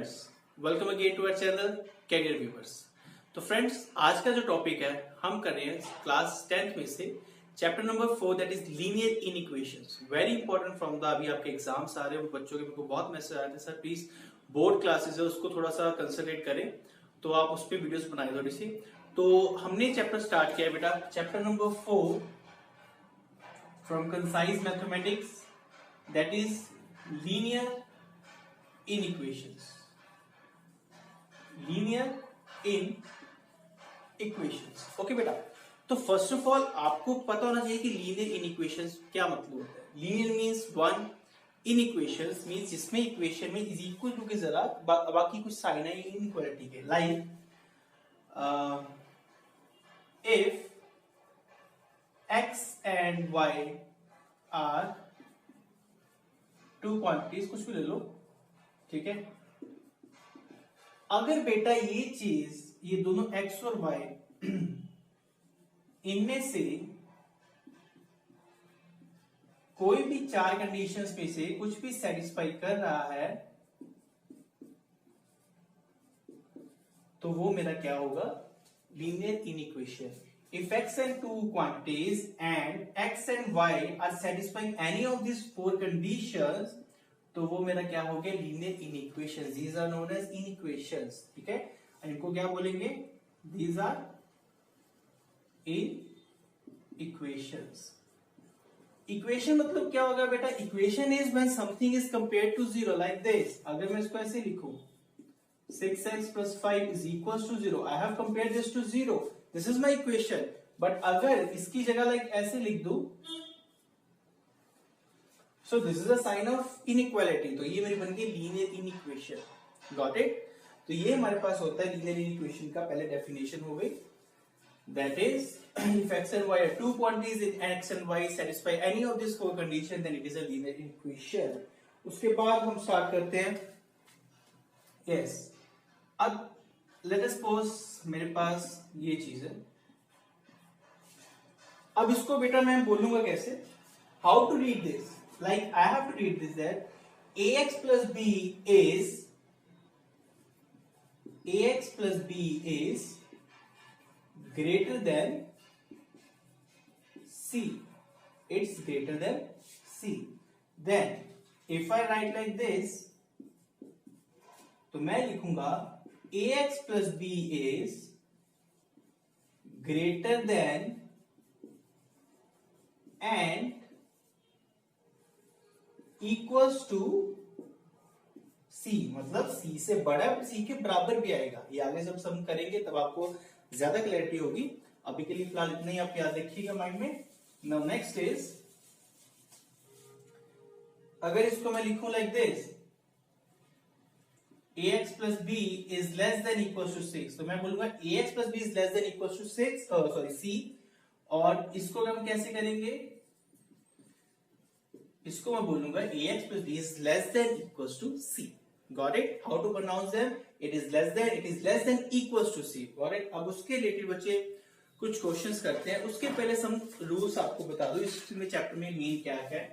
Friends, welcome again to our channel career viewers. तो friends, आज का जो टॉपिक है हम कर रहे हैं क्लास 10th में से chapter number 4 that is linear inequations. Very important from the अभी आपके एग्जाम्स आ रहे हैं, बच्चों के मेरे को बहुत मैसेज आए थे, सर प्लीज बोर्ड क्लासेस है उसको थोड़ा सा कंसंट्रेट करें, तो आप उस पर वीडियोस बनाए थोड़ी सी। तो हमने चैप्टर स्टार्ट किया बेटा, chapter number 4 from concise mathematics that is linear inequations. Linear in equations, okay बेटा। तो फर्स्ट ऑफ ऑल आपको पता होना चाहिए कि लीनियर इन इक्वेशंस क्या मतलब होता है। Linear means one, inequations means जिसमें इक्वेशन में इज इक्वल टू के जरा बाकी कुछ साइन है इनइक्वालिटी के, like if x and y are two quantities, कुछ भी ले लो, ठीक है। अगर बेटा ये चीज, ये दोनों x और y इनमें से कोई भी चार कंडीशंस में से कुछ भी सेटिस्फाई कर रहा है तो वो मेरा क्या होगा, linear inequation. If x and two quantities and x and y are satisfying any of these four conditions, तो वो मेरा क्या हो गया, linear inequation. These are known as inequations, ठीक है। इनको क्या बोलेंगे, these are in equations. Equation मतलब क्या होगा बेटा, equation is when something is compared to zero, like this. अगर मैं इसको ऐसे लिखूं 6x plus 5 is equals to 0, I have compared this to 0, this is my equation। But अगर इसकी जगह लाइक ऐसे लिख दूं, so this is a sign of inequality, तो ये मेरी बन गई लीनियर इनइक्वेशन। Got it. तो ये हमारे पास होता है लीनियर इनइक्वेशन का पहले डेफिनेशन हो गई, that is if x and y are two quantities in x and y satisfy any of these four conditions then it is a linear equation। उसके बाद हम स्टार्ट करते हैं, यस अब लेट अस सपोज मेरे पास ये चीज है। अब इसको बेटा मैं बोलूंगा कैसे, how to read this, like I have to read this that ax plus b is greater than c, it's greater than c। then if I write like this, तो मैं लिखूंगा ax plus b is greater than and equals to c, मतलब c से बड़ा c के बराबर भी आएगा। ये आगे जब सम करेंगे तब आपको ज्यादा क्लैरिटी होगी, अभी के लिए फिलहाल इतना ही आप याद रखिएगा माइंड में। नाउ नेक्स्ट इज, अगर इसको मैं लिखूं like this, ax plus b is less than equals to 6, तो मैं बोलूंगा ax plus b is less than equals to 6 c। और इसको हम कैसे करेंगे, इसको मैं बोलूंगा ax plus b is less than equals to c। Got it? How to pronounce them? It is less than equals to c। Got it? अब उसके रिलेटेड बच्चे कुछ क्वेश्चंस करते हैं, उसके पहले सम रूल्स आपको बता दूं इसमें चैप्टर में मेन क्या है।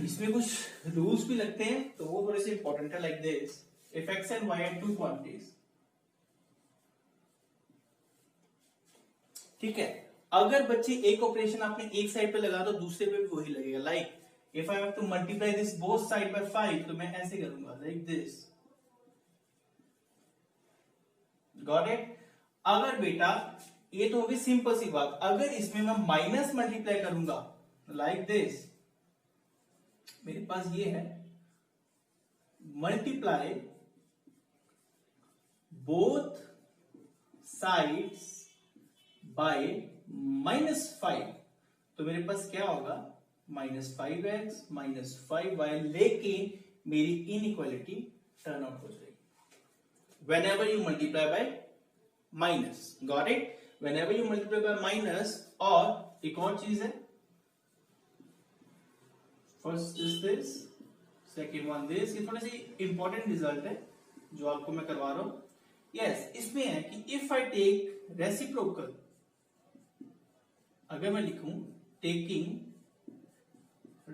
इसमें कुछ रूल्स भी लगते हैं तो वो थोड़े से इंपॉर्टेंट है, like this, if x and y are two quantities, ठीक है। अगर बच्चे एक ऑपरेशन आपने एक साइड पे लगा तो दूसरे पे भी वही लगेगा, like if I have to multiply this both side by 5, तो मैं ऐसे करूंगा लाइक दिस। Got it. अगर बेटा, ये तो होगी सिंपल सी बात, अगर इसमें मैं माइनस मल्टीप्लाई करूंगा लाइक दिस, मेरे पास ये है मल्टीप्लाई बोथ साइड्स बाय -5, तो मेरे पास क्या होगा, -5x -5y, लेकिन मेरी इनइक्वालिटी टर्न आउट हो जाएगी whenever you multiply by minus। got it? whenever you multiply by minus। और एक और चीज है, first is this, second one this, ये थोड़ी सी इंपॉर्टेंट रिजल्ट है जो आपको मैं करवा रहा हूं। यस, इसमें है कि इफ आई टेक रेसिप्रोकल, अगर मैं लिखूं टेकिंग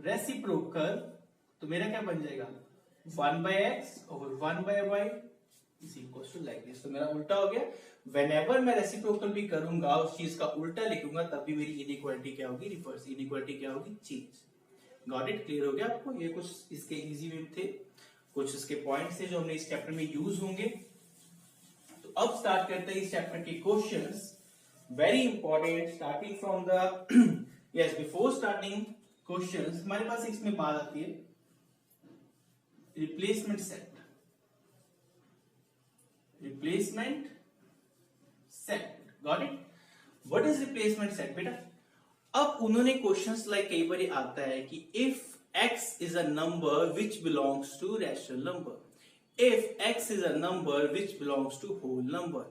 रेसिप्रोकल, तो मेरा क्या बन जाएगा, 1 by x over 1 by y is equals to like this। तो मेरा उल्टा हो गया। Whenever मैं रेसिप्रोकल भी करूंगा उस चीज का उल्टा लिखूंगा तब भी मेरी इनइक्वालिटी क्या होगी, रिवर्स। इनइक्वालिटी क्या होगी, चेंज। Got it? क्लियर हो गया आपको? ये कुछ इसके इजी वे थे, कुछ इसके पॉइंट्स थे जो हमने इस चैप्टर में यूज होंगे। तो अब स्टार्ट करते हैं इस चैप्टर के questions. Very important, starting from the yes before starting questions हमारे पास इसमें बात आती है replacement set. Replacement set, got it? What is replacement set बेटा? अब उन्होंने क्वेश्चंस लाइक कई बार आता है कि if x is a number which belongs to rational number, if x is a number which belongs to whole number,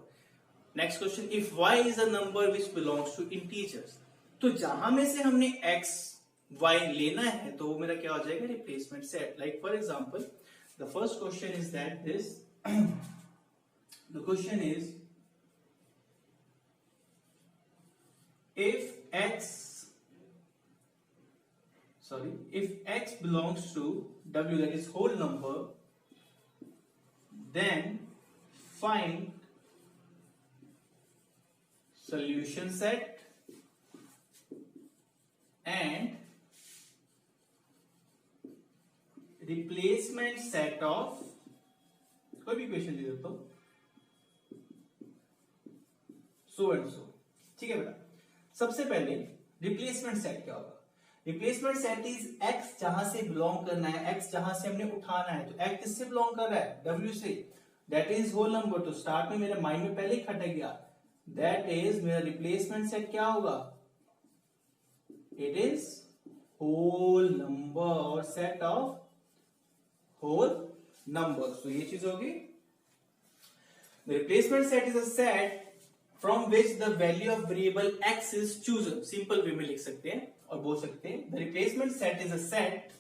next question if y is a number which belongs to integers। तो जहां में से हमने x y लेना है तो वो मेरा क्या हो जाएगा, replacement set. Like for example the first question is that this the question is if x belongs to w, that is whole number, then find solution set and replacement set of, कोई भी question दे देता हूं, so and so. ठीक है बेटा, सबसे पहले replacement set क्या होगा? रिप्लेसमेंट सेट इज x जहां से बिलोंग करना है, x जहां से हमने उठाना है। तो x किससे बिलोंग कर रहा है, w से, दैट इज होल नंबर। तो स्टार्ट में मेरे माइंड में पहले ही खटक गया, दैट इज मेरा रिप्लेसमेंट सेट क्या होगा, इट इज होल नंबर और सेट ऑफ होल नंबर। तो ये चीज होगी। The replacement set is a set from which the value of variable x is chosen। Simple way में लिख सकते हैं और बोल सकते हैं the replacement set is a set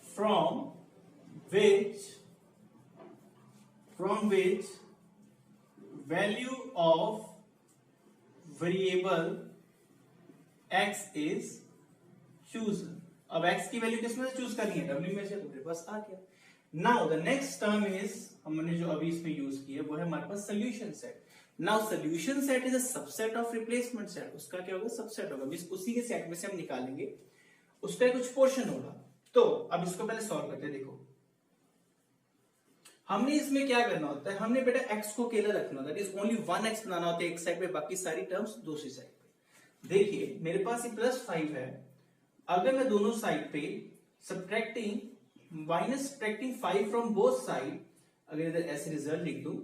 from which value of variable x is chosen। अब x की वैल्यू किसमें से चूज करनी है, w में से। तो मेरे पास आ गया। Now the next term is, हमने जो अभी इसमें यूज किया वो है हमारे पास solution set. Now solution set is a subset of replacement set. उसका क्या होगा, सबसेट होगा। उसी के सेट में से हम निकालेंगे, उसका कुछ पोर्शन होगा। तो अब इसको पहले सॉल्व करते हैं। देखो हमने इसमें क्या करना होता है, हमने बेटा x को अकेला रखना होता है, that is only one x बनाना होता है एक साइड पे, बाकी सारी टर्म्स दूसरी साइड पे। देखिए मेरे पास ये +5 है, अगर मैं दोनों साइड पे subtracting subtracting 5 from both side, अगर इधर ऐसे रिजल्ट लिख दूं,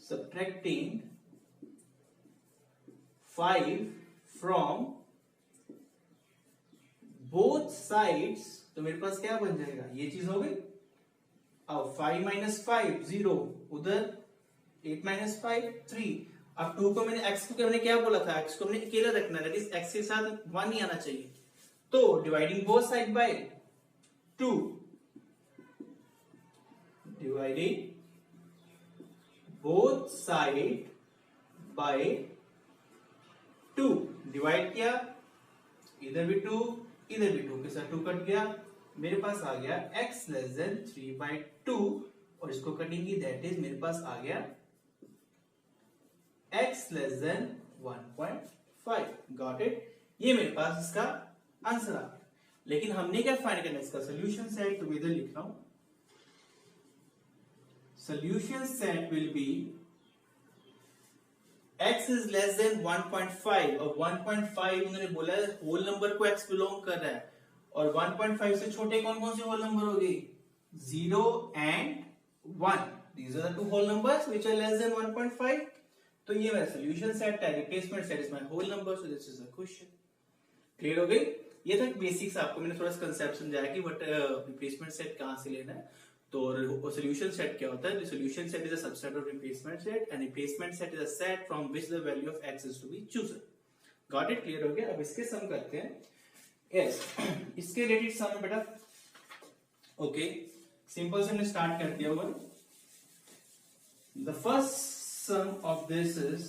सब्ट्रैक्टिंग 5 फ्रॉम बोथ साइड्स, तो मेरे पास क्या बन जाएगा, ये चीज हो गई। अब 5 - 5 0, उधर 8 - 5 3। अब 2 को मैंने x को हमने क्या बोला था, x को हमने अकेला रखना, दैट इज x के साथ 1 ही आना चाहिए। तो dividing both side by 2, dividing both side by 2, divide किया, इधर भी 2 इधर भी 2 के साथ 2 कट गया, मेरे पास आ गया x < 3/2 और इसको कटेंगे, दैट इज मेरे पास आ गया x < 1.5। Got it? ये मेरे पास इसका आंसर आ गया। लेकिन हमने क्या फाइंड करना है, इसका सोल्यूशन सेट। तो इधर लिख रहा हूं, solution set will be x is less than 1.5 और 1.5 उन्होंने बोला है होल नंबर को x बिलोंग कर रहा है, और 1.5 से छोटे कौन कौन से होल नंबर हो गए, 0 and 1। These are the two whole numbers which are less than 1.5। तो ये मेरा सोल्यूशन सेट है, replacement set is my whole number, so this is the question. Clear हो गई? ये तक बेसिक्स आपको मैंने थोड़ा सा कंसेप्ट समझाया कि व्हाट रिप्लेसमेंट सेट कहां से लेना है। तो सोल्यूशन सेट क्या होता है, solution set is a subset of replacement set and replacement set is a set from which the value of x is to be chosen. Got it? Clear हो गया? अब इसके सम करते हैं। यस इसके रिलेटेड सम है बेटा। ओके सिंपल से हमने स्टार्ट कर दिया हुआ। The first sum of this is,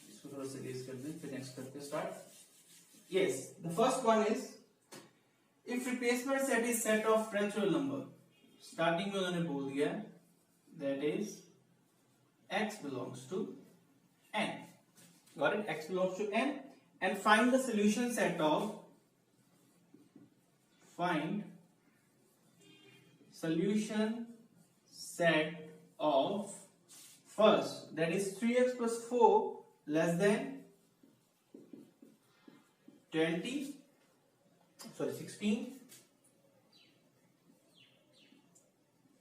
इसको थोड़ा सा रेज कर दें फिर नेक्स्ट करते start. Yes, the first one is if replacement set is set of natural number. Starting में उन्होंने बोल दिया that is x belongs to n. Got it? X belongs to n and find the solution set of first, that is 3x plus 4 less than 16,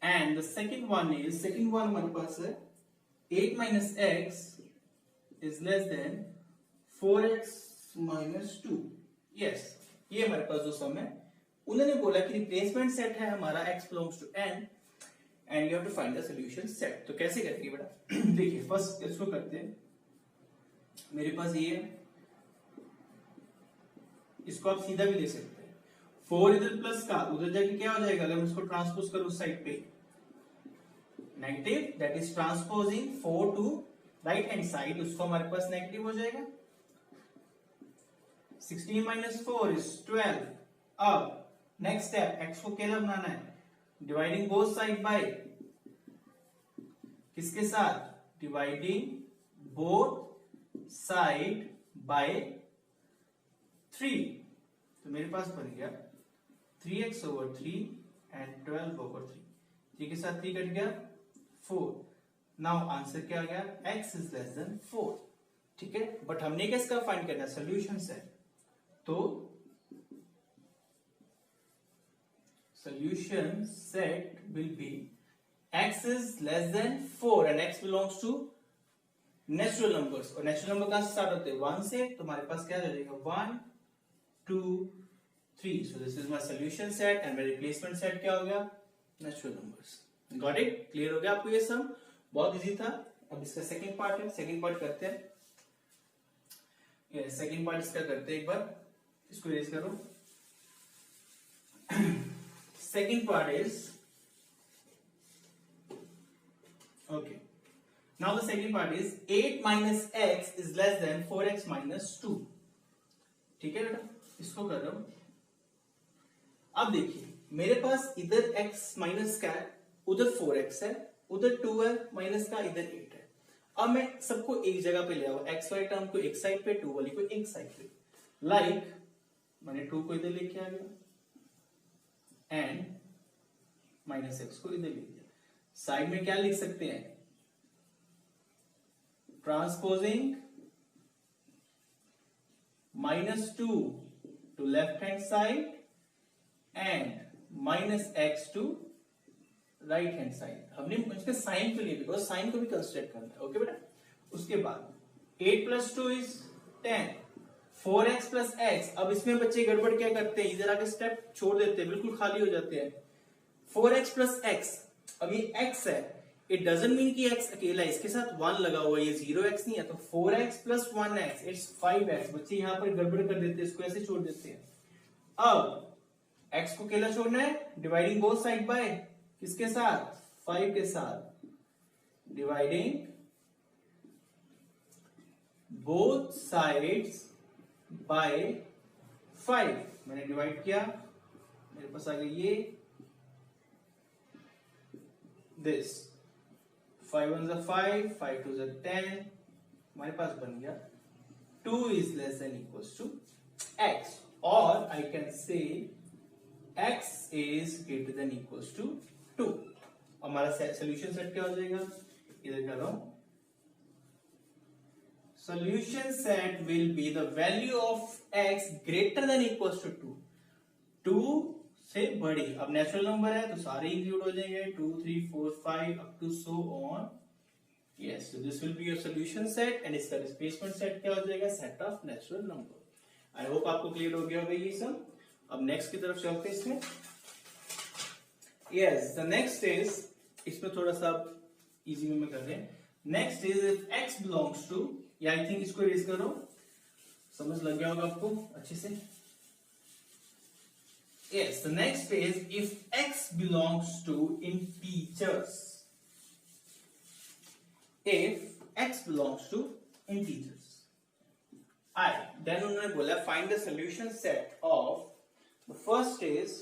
and the second one हमारे पास है 8 minus x is less than 4x minus 2. Yes, ये हमारे पास जो सम है, उन्होंने बोला कि replacement set है हमारा x belongs to n and you have to find the solution set. तो कैसे करेंगे बेटा? देखिए फर्स्ट इसको करते हैं. मेरे पास ये है, इसको आप सीधा भी ले सकते हैं. 4 इधर प्लस का उधर जाके क्या हो जाएगा? अगर मैं इसको ट्रांसपोज करूं उस साइड पे negative, that is transposing 4 to right hand side, उसको हमारे पास नेगेटिव हो जाएगा. 16 minus 4 is 12. अब नेक्स्ट स्टेप, x को कैसे बनाना है? डिवाइडिंग बोथ साइड बाय किसके साथ? Dividing both side by 3. तो मेरे पास बन गया 3x over 3 and 12 over 3. 3 के साथ 3 कट गया 4. नाउ आंसर क्या आ गया? x is less than 4. ठीक है, बट हमने किसका फाइंड करना है? Solution set. तो solution set will be x is less than 4 and x belongs to natural numbers. और natural number कहां से स्टार्ट होते हैं? 1 से. तो हमारे पास क्या रहेगा? 1 2 3. so this is my solution set and my replacement set क्या हो गया? natural numbers. got it? Clear हो गया आपको ये सम? बहुत इजी था. अब इसका सेकंड पार्ट है, सेकंड पार्ट करते हैं. ये सेकंड पार्ट इसका करते हैं. एक बार इसको इरेज करो. Second part is okay. Now the second part is 8 minus x is less than 4x minus 2. ठीक है बेटा, इसको कर रहा हूं. अब देखिए मेरे पास इधर x माइनस का है, उधर 4x है, उधर 2 है माइनस का, इधर 8 है. अब मैं सबको एक जगह पे ले आऊं, x वाली टर्म को एक साइड पे, 2 वाली को एक साइड पे. लाइक मैंने 2 को इधर लेके आ गया एंड माइनस एक्स को इधर लिख दिया. साइड में क्या लिख सकते हैं? Transposing -2 to left hand side and -x to right hand side. हमने उसके साइन के लिए, बिकॉज साइन को भी कंसिडर करना है. ओके बेटा. उसके बाद 8 plus 2 is 10. 4x plus x. अब इसमें बच्चे गड़बड़ क्या करते हैं? इधर आके स्टेप छोड़ देते हैं, बिल्कुल खाली हो जाते हैं. 4x plus x. अब ये x है, इट डजंट मीन कि x अकेला है, इसके साथ 1 लगा हुआ है, ये 0x नहीं है. तो 4x plus 1x it's 5x. बच्चे यहाँ पर गड़बड़ कर देते हैं, इसको ऐसे छोड़ देते हैं. अब x को अकेला छोड़ना है, डिवाइडिंग बोथ साइड बाय किसके साथ? 5 के साथ. Dividing both sides by 5. मैंने डिवाइड किया, मेरे पास आ गया ये this. 5 1s are 5, 5 2s are 10. हमारे पास बन गया 2 is less than equals to x, or I can say x is greater than equals to 2. हमारा सोल्यूशन सेट क्या हो जाएगा? इधर कर रहा हूं. Solution set will be the value of x greater than equals to 2. 2 से बड़ी. अब नेचुरल नंबर है तो सारे इंक्लूड हो जाएंगे. 2 3 4 5 up to so on. Yes, so this will be your solution set and इसका रिप्लेसमेंट सेट क्या हो जाएगा? Set of natural number. I hope आपको क्लियर हो गया होगा ये सब. अब नेक्स्ट की तरफ चलते हैं इसमें. Yes, the next is, इसमें थोड़ा सा इजी में कर रहे हैं. Next is if x belongs to, या आई थिंक इसको इरेज करो, समझ लग गया होगा आपको अच्छे से. Yes, the next is if x belongs to integers. If x belongs to integers. I. Then उन्होंने बोला find the solution set of the first is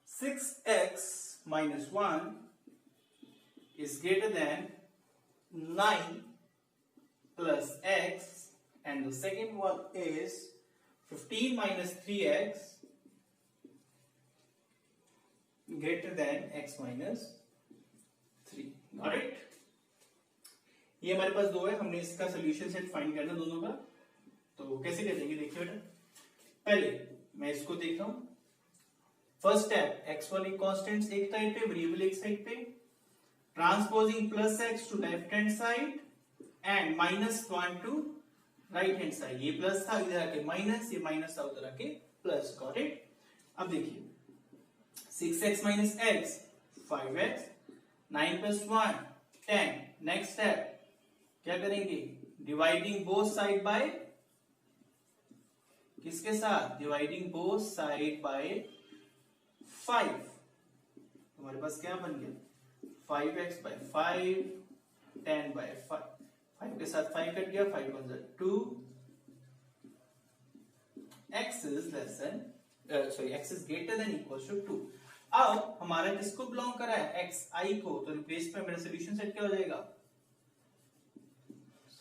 6x minus 1 is greater than 9 plus x, and the second one is 15 minus 3x greater than x minus 3. Got it? ये हमारे पास दो है, हमने इसका solution set find करना दोनों का। तो कैसे करेंगे देखिए बेटा, पहले मैं इसको देख रहा हूं। फर्स्ट स्टेप, x वाली कांस्टेंट्स एक साइड पे, वेरिएबल एक साइड पे, transposing plus x to left hand side and minus 1 to right hand side. ये प्लस था, इधर आके माइनस, ये माइनस था, उधर आके प्लस। Got it? अब देखिए 6x minus x 5x, 9 plus 1 10। Next step क्या करेंगे, डिवाइडिंग बोथ साइड बाय किसके साथ, डिवाइडिंग बोथ साइड बाय 5। हमारे पास क्या बन गया 5x by 5, 10 by 5, 5 के साथ 5 कट गया, 5 1 is 2, x is less than x is greater than equals to 2। अब हमारा किसको बिलोंग करा है, xi को, तो रिप्लेस में मेरा सोल्यूशन सेट क्या हो जाएगा,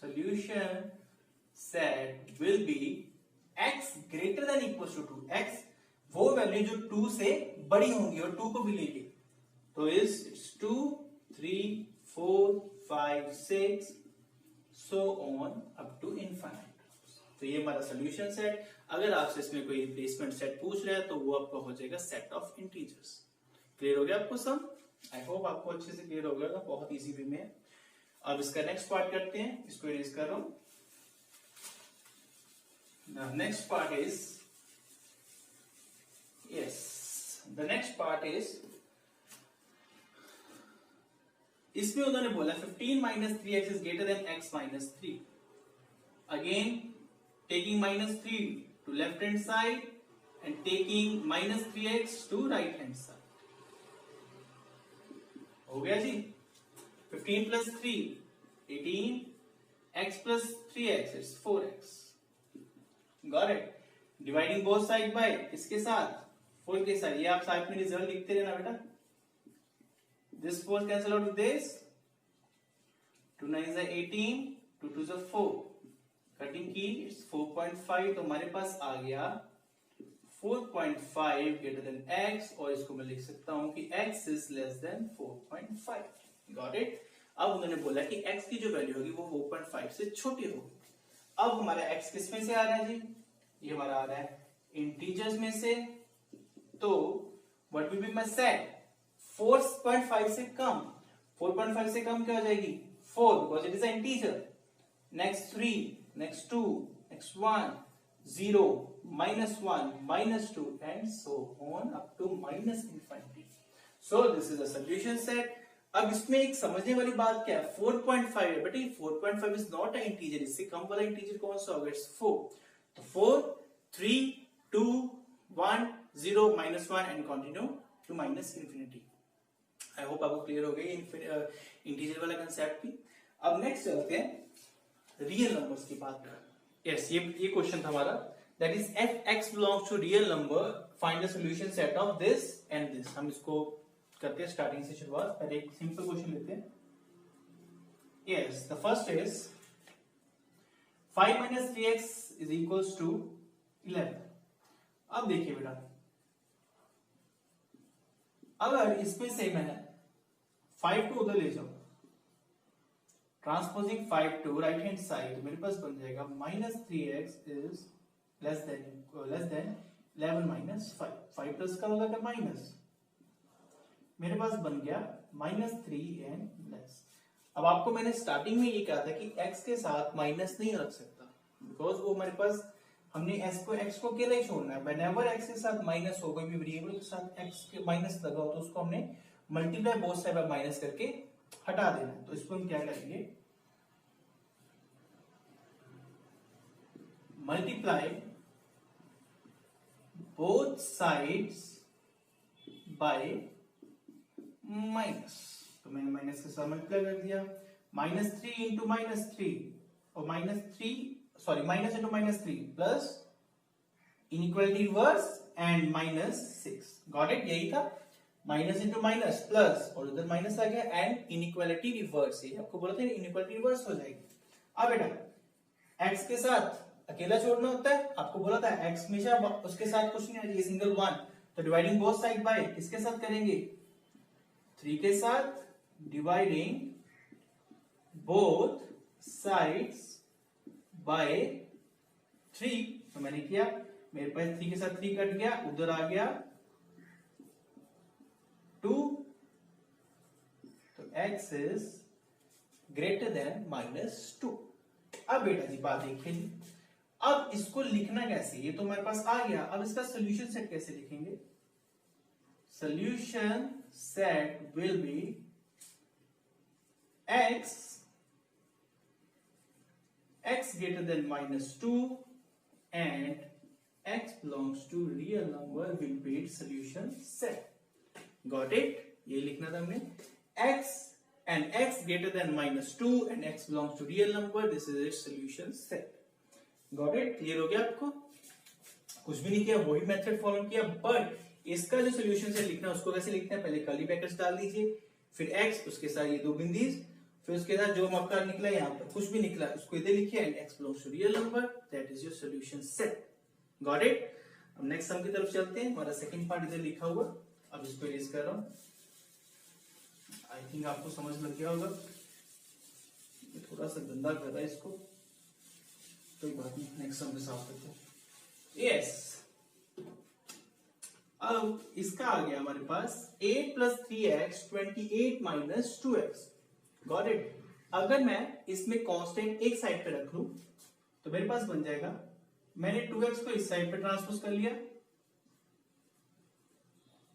solution set will be x greater than equals to 2। x वो वैल्यू जो 2 से बड़ी होंगी और 2 को भी लेंगे, तो it's 2 3 4 5 6 so on up to infinite। तो ये हमारा सोल्यूशन सेट। अगर आपसे इसमें कोई रिप्लेसमेंट सेट पूछ रहा है तो वो आपका हो जाएगा सेट ऑफ इंटीजर्स। क्लियर हो गया आपको सब? आई होप आपको अच्छे से क्लियर हो गया, बहुत इजी वे में। अब इसका नेक्स्ट पार्ट करते हैं, इसको इरेज कर रहा हूं। Next part is the next part is, इसमें उन्होंने बोला 15 minus 3x is greater than x minus 3। Again, taking minus 3 to left hand side and taking minus 3x to right hand side। हो गया जी, 15 plus 3 18, x plus 3x is 4x। Got it? Dividing both side by किसके साथ, 4 के साथ। ये आप साथ में रिजल्ट लिखते रहना बेटा। This 4 cancel out with this, 2 9 is 18, 2 2 is 4, cutting की it's 4.5। तो हमारे पास आ गया 4.5 greater than x, और इसको मैं लिख सकता हूं कि x is less than 4.5। Got it? अब उन्होंने बोला कि x की जो वैल्यू होगी वो 4.5 से छोटी होगी। अब हमारा x किस में से आ रहा है जी, ये हमारा आ रहा है इंटीजर्स में से। तो what will be my set, 4.5 से कम, 4.5 से कम क्या हो जाएगी 4, because it is an integer। next 3, next 2, next 1 0, -1, -2 and so on up to minus infinity। so this is a solution set। अब इसमें एक समझने वाली बात क्या है, 4.5 है बेटा, 4.5 इज नॉट अ इंटीजर। इससे कम वाला इंटीजर कौन सा होगा, इट्स 4। तो 4 3 2 1 0 -1 and continue to minus infinity. I hope आपको क्लियर हो गई इंटीजर वाला कंसेप्ट भी। अब नेक्स्ट चलते हैं रियल नंबर्स की बात कर। यस, ये क्वेश्चन था हमारा, that is f x belongs to real number, find the solution set of this and this. हम इसको करते हैं स्टार्टिंग से शुरुआत। पहले एक सिंपल क्वेश्चन लेते हैं। Yes, the first is 5 minus 3x is equals to 11। अब देखिए बेटा, अगर इसमें से मैं 5 को उधर ले जाऊं, transposing 5 to right hand side, मेरे पास बन जाएगा -3x is less than 11 minus 5। 5 plus का होगा क्या माइनस, मेरे पास बन गया -3 एंड लेस। अब आपको मैंने स्टार्टिंग में ये कहा था कि x के साथ माइनस नहीं रख सकता, बिकॉज वो हमारे पास, हमने x को अकेला ही छोड़ना है। व्हेनेवर x के साथ माइनस हो, कोई भी वेरिएबल के साथ x के माइनस लगा हो तो उसको हमने multiply both side by minus करके हटा देना है। तो इसको हम क्या करेंगे, multiply both sides by minus. तो मैंने माइनस के साथ मल्टीप्लाई कर दिया, -3 into -3 और -3 sorry minus into -3 plus inequality reverse and -6 got it. यही था, माइनस इंटू माइनस प्लस और उधर माइनस आ गया एंड इनइक्वालिटी रिवर्स। ये आपको बोला था इनइक्वालिटी रिवर्स हो जाएगी। अब बेटा x के साथ अकेला छोड़ना होता है, आपको बोला था x हमेशा उसके साथ कुछ नहीं है, सिंगल 1, तो डिवाइडिंग बोथ साइड बाय किसके साथ करेंगे 3 के साथ, डिवाइडिंग बोथ साइड्स बाय 3। तो मैंने किया, मेरे पास 3 के साथ 3 कट गया, उधर आ गया 2, तो x इज ग्रेटर देन -2। अब बेटा जी बात देखिए जी, अब इसको लिखना कैसे, ये तो हमारे पास आ गया, अब इसका सोल्यूशन सेट कैसे लिखेंगे। Solution set will be x greater than -2 and x belongs to real number will be its solution set। got it? ये लिखना था हमने, x and x greater than -2 and x belongs to real number, this is its solution set। got it? Clear हो गया आपको? कुछ भी नहीं किया, वही मेथड फॉलो किया, बट इसका जो सोल्यूशन सेट लिखना है उसको कैसे लिखते हैं, पहले कर्ली ब्रैकेट्स डाल दीजिए, फिर x उसके साथ ये दो बिंदीज, फिर उसके साथ जो आपका निकला यहाँ पर कुछ भी निकला उसको इधर लिखिए and x belongs to real number, that is your solution set। got it? अब नेक्स्ट सम की तरफ चलते हैं, हमारा सेकंड पार्ट इधर लिखा हुआ, अब इसको इरेज कर रहा हूं, आई थिंक आपको समझ लग गया होगा, ये थोड़ा सा गंदा कर रहा है इसको, कोई बात नहीं, नेक्स्ट सम पे साफ करते हैं। यस, अब इसका आ गया हमारे पास 8 + 3x 28 - 2x। Got it? अगर मैं इसमें कांस्टेंट एक साइड पे रख लूं तो मेरे पास बन जाएगा, मैंने 2x को इस साइड पे ट्रांसपोज कर लिया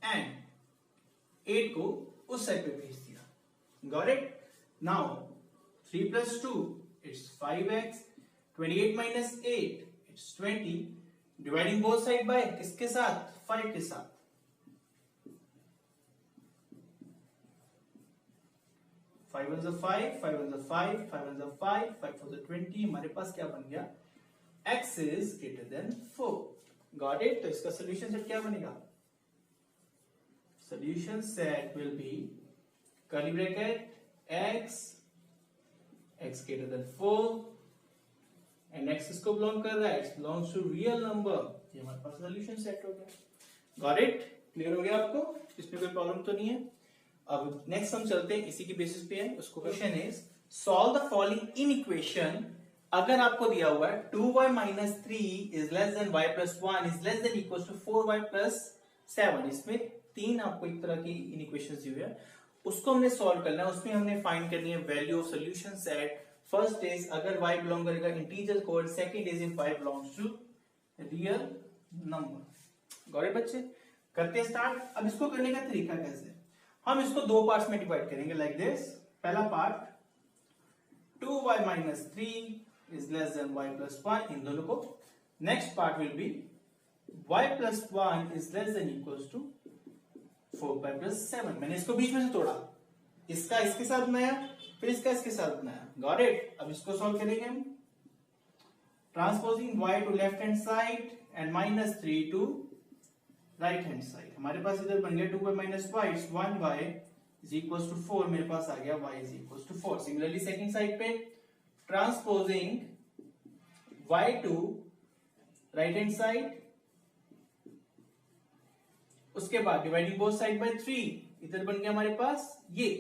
एंड 8 को उस साइड पे भेज दिया। Got it? Now 3 + 2 it's 5x, 28 - 8 it's 20, dividing both side by किसके साथ, 5 के साथ। 5 1 5, 5 1 5, 5 1 5, 5 4 20, हमारे पास क्या बन गया, x is greater than 4। Got it? तो इसका सोल्यूशन सेट क्या बनेगा, solution set will B curly bracket x greater than 4 and x किसको बिलोंग कर रहा है, x belongs to real number। ये हमारे पास सोल्यूशन सेट हो गया। Got it? क्लियर हो गया आपको? इसमें कोई प्रॉब्लम तो नहीं है। अब नेक्स्ट हम चलते हैं, इसी की बेसिस पे है, उसको question is solve the following inequation. अगर आपको दिया हुआ है 2y - 3 is less than y + 1 is less than equal to 4y + 7, इसमें 3 आपको एक तरह की इन इक्वेशंस दी हुई है, उसको हमने सॉल्व करना है, उसमें हमने फाइंड करनी है value of solution set. First is अगर y बिलोंग करेगा integer code, second is if y belongs to real number. Got it बच्चे? करते हैं स्टार्ट। अब इसको करने का तरीका कैसे है, हम इसको दो पार्ट्स में डिवाइड करेंगे लाइक दिस। पहला part 2y - 3 is less than y + 1, इन दोनों को। Next part will be y + 1 is less than equals to 4y + 7। मैंने इसको बीच में से तोड़ा, इसका इसके साथ बनाया, फिर इसका इसके साथ बनाया। Got it? अब इसको सॉल्व करेंगे हम, transposing y to left hand side and -3 to right hand side. हमारे पास इधर बन गया 2y - y, 1y is equals to 4, मेरे पास आ गया y is equals to 4। Similarly second side पे transposing y to right hand side, उसके बाद डिवाइडिंग बोथ साइड बाय 3, इधर बन गया हमारे पास ये।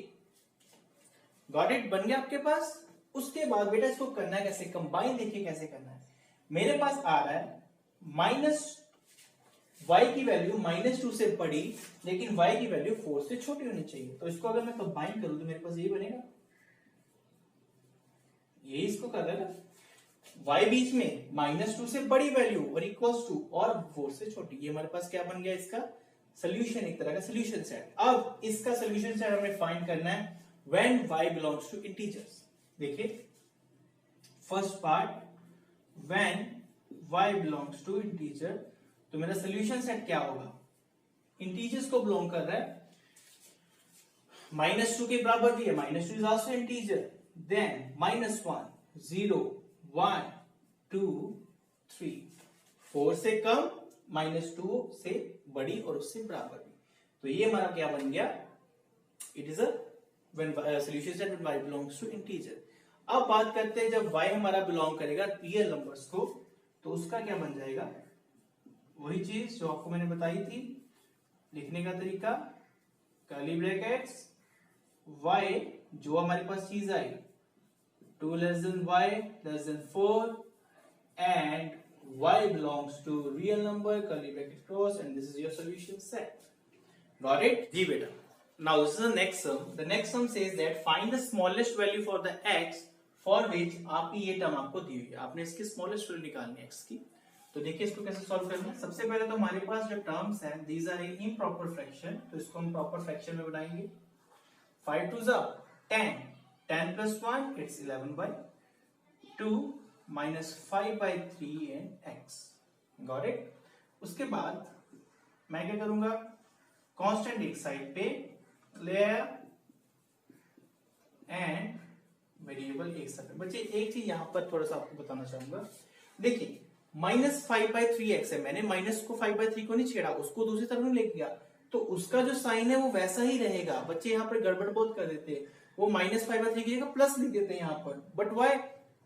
Got it? बन गया आपके पास। उसके बाद बेटा इसको करना है कैसे, कंबाइन देखिए कैसे करना है। मेरे पास आ रहा है y की वैल्यू -2 से बड़ी, लेकिन y की वैल्यू 4 से छोटी होनी चाहिए। तो इसको अगर मैं कंबाइन करूं तो मेरे पास ये बनेगा, यही इसको कर रहा है ना, y बीच में -2 से बड़ी वैल्यू और इक्वल्स टू और 4 से छोटी। ये हमारे पास क्या बन गया, इसका सोल्यूशन, एक तरह का सोल्यूशन सेट। अब इसका सोल्यूशन सेट हमें फाइंड करना है when y belongs to integers. देखिए first part, when y belongs to integer, तो मेरा सोल्यूशन सेट क्या होगा, इंटीजर्स को बिलोंग कर रहा है, -2 के बराबर भी है, -2 इज आल्सो इंटीजर, then -1 0 1 2 3 4 से कम, -2 से बड़ी और उससे बराबर भी। तो ये हमारा क्या बन गया, it is a solution set when y belongs to integer। अब बात करते हैं जब y हमारा बिलोंग करेगा रियल नंबर्स को, तो उसका क्या बन जाएगा, वही चीज जो आपको मैंने बताई थी। लिखने का तरीका, कर्ली ब्रैकेट्स y जो हमारे पास चीज आई 2 less than y less than 4 and y belongs to real number, curly bracket close, and this is your solution set। Got it? जी बेटा। Now this is the next sum। The next sum says that find the smallest value for the x for which आपकी ये term आपको दी हुई है, आपने इसकी smallest value निकालनी है x की। तो देखिए इसको कैसे सॉल्व करना है। सबसे पहले तो हमारे पास जो टर्म्स हैं these are in improper fraction, तो इसको हम प्रॉपर फ्रैक्शन में बनाएंगे। 5 2 10, 10 plus 1 it's 11/2 minus 5/3 and x। Got it? उसके बाद मैं क्या करूंगा, कांस्टेंट एक साइड पे ले आया एंड वेरिएबल एक साइड पे। बच्चे एक चीज यहां पर थोड़ा सा आपको बताना चाहूंगा, देखिए -5/3x है, मैंने माइनस को 5/3 को नहीं छेड़ा, उसको दूसरी तरफ नहीं लेके गया, तो उसका जो साइन है वो वैसा ही रहेगा। बच्चे यहाँ पर गड़बड़ बहुत कर देते हैं, वो -5/3 की जगह प्लस लिख देते हैं यहाँ पर, बट वाई,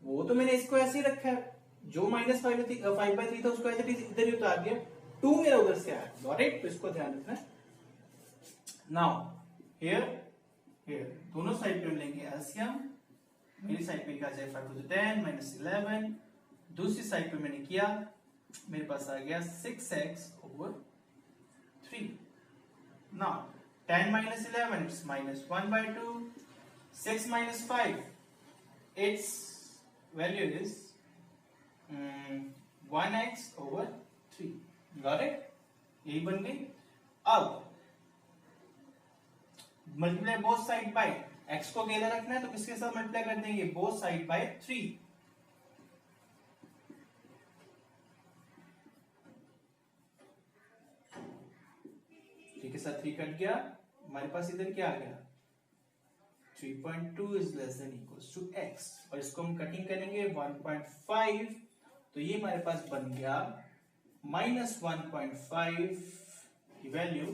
वो तो मैंने इसको ऐसे ही रखा है, जो -5/3 था उसको ऐसे इधर ही उतार दिया, 2 मेरा उधर से आया। Got it? तो इसको ध्यान रखना है। नाउ हियर दोनों साइड पे लेंगे एलसीएम, मेरी साइड पे क्या जाए 5 to 10 -11, दूसरी साइड पे मैंने किया, मेरे पास आ गया 6x/3। Now 10 - 11 it's -1/2, 6 - 5 its value is 1x/3। Got it? यही बन गई। अब multiply both side by, x को अकेला रखना है तो किसके साथ मल्टीप्लाई कर देंगे, बोथ साइड बाय 3। के साथ 3 कट गया, हमारे पास इधर क्या आ गया 3.2 is less than equals to x, और इसको हम कटिंग करेंगे 1.5, तो ये हमारे पास बन गया -1.5 की वैल्यू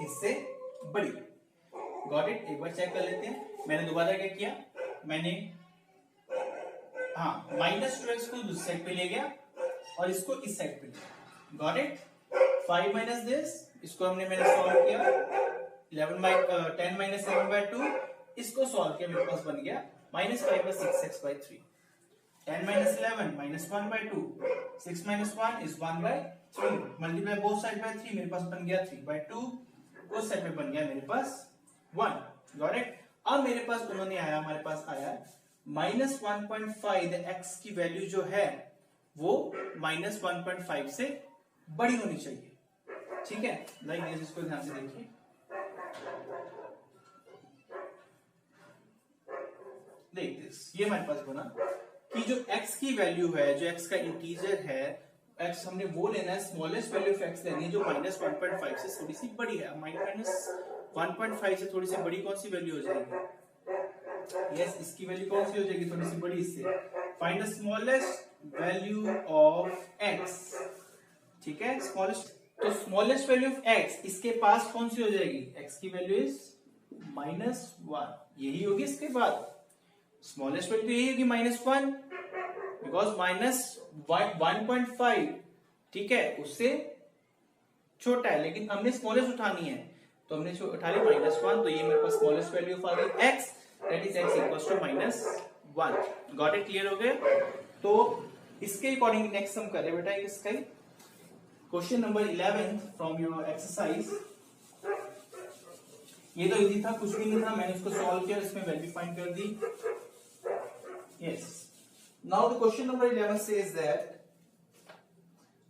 इससे बड़ी। Got it? एक बार चेक कर लेते हैं। मैंने दोबारा क्या किया, मैंने -2x को दूसरी साइड पे ले गया और इसको इस साइड पे लिया। Got it? 5 माइनस दिस, इसको मैंने सॉल्व किया, 10 - 7/2, इसको सॉल्व किया, मेरे पास बन गया -5/6x/3। 10 - 11 -1/2, 6 - 1 is 1/3, multiply both side by 3, मेरे पास बन गया 3/2, उस साइड पे बन गया मेरे पास 1। Got it? अब मेरे पास उन्होंने आया, हमारे पास आया -1.5, x की वैल्यू जो है वो -1.5 से बड़ी होनी चाहिए। ठीक है, लाइक दिस, इसको ध्यान से देखिए। देख दिस, ये हमारे पास बना कि जो x की वैल्यू है, जो x का इंटीजर है, x हमने वो लेना है, स्मॉलेस्ट वैल्यू ऑफ x लेनी है जो -1.5 से थोड़ी सी बड़ी है। -1.5 से थोड़ी सी बड़ी कौन सी वैल्यू हो जाएगी? यस, इसकी वैल्यू कौन सी हो जाएगी, थोड़ी सी बड़ी इससे। Find the smallest value of x। ठीक है, स्मॉलेस्ट, तो स्मॉलेस्ट वैल्यू ऑफ x इसके पास कौन सी हो जाएगी, x की वैल्यू इज -1, यही होगी इसके बाद। स्मॉलेस्ट वैल्यू यही होगी -1, बिकॉज -1.5 ठीक है उससे छोटा है, लेकिन हमने स्मॉलेस्ट उठानी है, तो हमने उठा ली -1, तो ये मेरे पास स्मॉलेस्ट वैल्यू ऑफ आ गई x, that is x equals to -1। Got it? Clear हो गया? तो इसके अकॉर्डिंग नेक्स्ट हम करें बेटा इसका ही question number 11 from your exercise. ये तो इजी था, कुछ भी नहीं था, मैंने इसको सॉल्व किया, इसमें वैल्यू फाइंड कर दी। Yes, now the question number 11 says that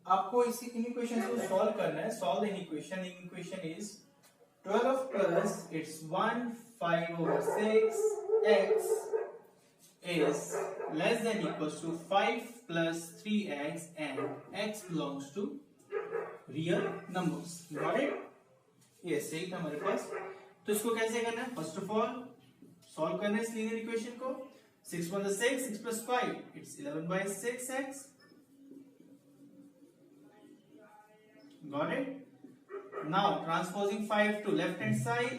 आपको इसी इक्वेशन को सॉल्व करना है। Solve the equation. Equation is 12 plus its 1 5/6 x is less than equals to 5 plus 3x and x belongs to real numbers। Got it? Yes, यही था हमारे पास। तो इसको कैसे करना है, फर्स्ट ऑफ ऑल सॉल्व करना है इस लीनियर इक्वेशन को। 6 1 6, 6 plus 5 it's 11/6x. Got it? Now transposing 5 to left hand side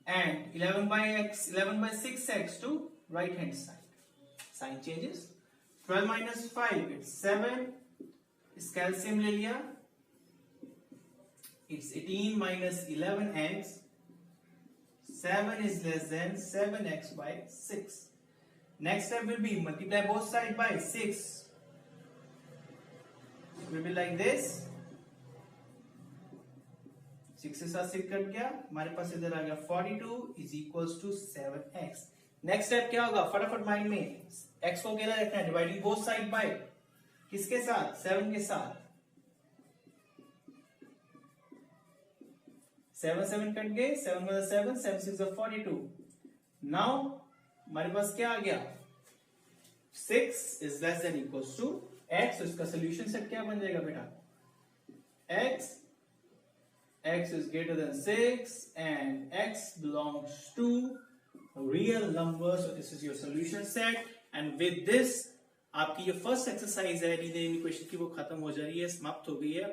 and 11/6x to right hand side. Sign changes. 12 minus 5 it's 7. इसका LCM ले लिया, it's 18 minus 11x. 7 is less than 7x by 6. Next step will be multiply both sides by 6. It will be like this. 6 से 7 6 cut गया, हमारे पास इधर आ गया 42 is equals to 7x. Next step क्या होगा, फटाफट माइंड में x को अकेला रखना है, डिवाइडिंग बोथ साइड बाय किसके साथ, 7 के साथ। 7 7 कट गए, 7 मतलब 7, 7 6 42. नाउ हमारे पास क्या आ गया, 6 is less than equals to x. तो इसका सोल्यूशन सेट क्या बन जाएगा बेटा, x is greater than 6 and x belongs to real numbers. So this is your solution set, and with this आपकी ये फर्स्ट एक्सरसाइज है लीनियर इक्वेशन की वो खत्म हो जा रही है, समाप्त हो गई है।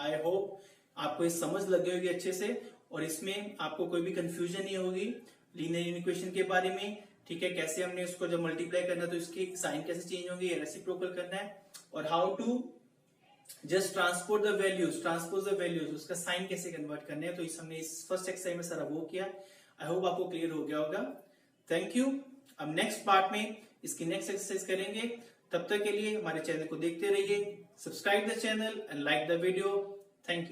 आई होप आपको ये समझ लग गई होगी अच्छे से, और इसमें आपको कोई भी कंफ्यूजन नहीं होगी लीनियर इक्वेशन के बारे में। ठीक है, कैसे हमने उसको जब मल्टीप्लाई करना है तो इसकी साइन कैसे चेंज होंगे, रेसिप्रोकल करना है, और how to just transpose the values, उसका साइन कैसे कन्वर्ट करने हैं। तो इस हमने इस फर्स्ट एक्सरसाइज में सारा वो किया। आई होप आपको क्लियर हो गया होगा। Thank you. अब नेक्स्ट पार्ट में इसकी नेक्स्ट एक्सरसाइज करेंगे। तब तक के लिए हमारे चैनल को देखते रहिए, subscribe the channel and like the video. Thank you.